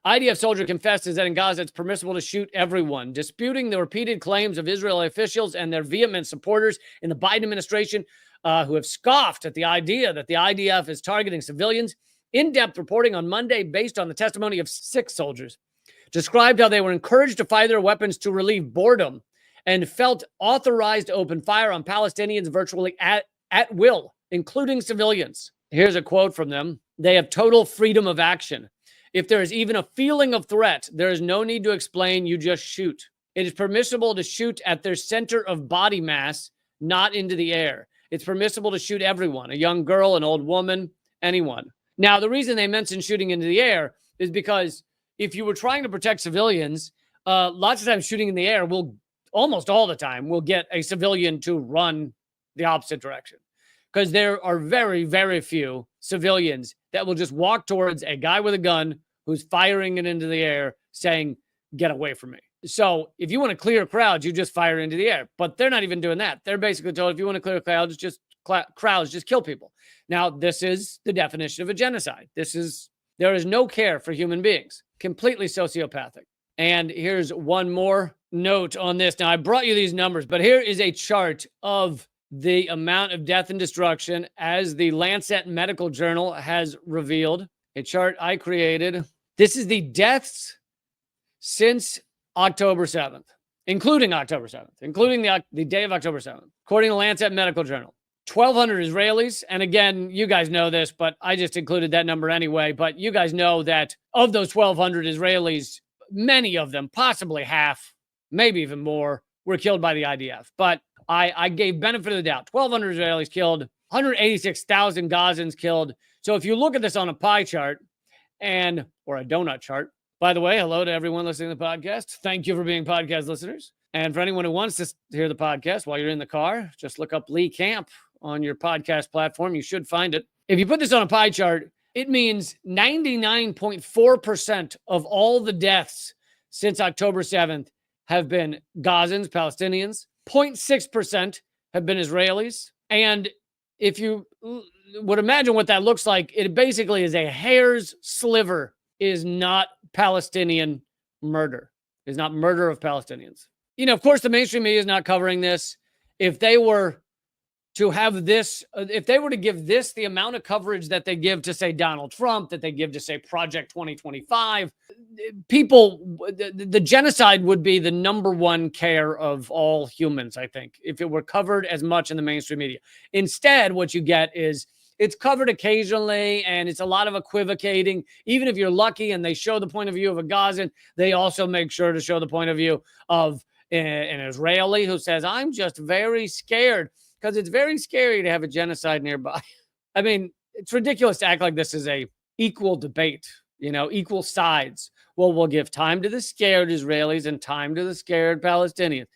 IDF soldier confesses that in Gaza it's permissible to shoot everyone, disputing the repeated claims of Israeli officials and their vehement supporters in the Biden administration who have scoffed at the idea that the IDF is targeting civilians. In-depth reporting on Monday based on the testimony of 6 soldiers described how they were encouraged to fire their weapons to relieve boredom and felt authorized to open fire on Palestinians virtually at will, including civilians. Here's a quote from them. They have total freedom of action. If there is even a feeling of threat, there is no need to explain, you just shoot. It is permissible to shoot at their center of body mass, not into the air. It's permissible to shoot everyone, a young girl, an old woman, anyone. Now, the reason they mentioned shooting into the air is because if you were trying to protect civilians, lots of times shooting in the air will, almost all the time, will get a civilian to run the opposite direction. Because there are very, very few civilians that will just walk towards a guy with a gun who's firing it into the air saying, get away from me. So if you want to clear crowds, you just fire into the air. But they're not even doing that. They're basically told, if you want to clear crowds, just kill people. Now, this is the definition of a genocide. There is no care for human beings. Completely sociopathic. And here's one more note on this. Now, I brought you these numbers, but here is a chart of the amount of death and destruction as the Lancet Medical Journal has revealed. A chart I created. This is the deaths since October 7th, including October 7th, including the day of October 7th, according to Lancet Medical Journal. 1,200 Israelis. And again, you guys know this, but I just included that number anyway. But you guys know that of those 1,200 Israelis, many of them, possibly half, maybe even more, were killed by the IDF. But I gave benefit of the doubt. 1,200 Israelis killed, 186,000 Gazans killed. So if you look at this on a pie chart or a donut chart, by the way, hello to everyone listening to the podcast. Thank you for being podcast listeners. And for anyone who wants to hear the podcast while you're in the car, just look up leecamp on your podcast platform. You should find it. If you put this on a pie chart, it means 99.4% of all the deaths since October 7th have been Gazans, Palestinians. 0.6% have been Israelis. And if you would imagine what that looks like, it basically is a hair's sliver is not Palestinian murder, is not murder of Palestinians. You know, of course, the mainstream media is not covering this. If they were to have this, if they were to give this the amount of coverage that they give to, say, Donald Trump, that they give to, say, Project 2025, the genocide would be the number one care of all humans, I think, if it were covered as much in the mainstream media. Instead, what you get is it's covered occasionally, and it's a lot of equivocating. Even if you're lucky and they show the point of view of a Gazan, they also make sure to show the point of view of an Israeli who says, I'm just very scared, because it's very scary to have a genocide nearby. I mean, it's ridiculous to act like this is a equal debate, equal sides. Well, we'll give time to the scared Israelis and time to the scared Palestinians.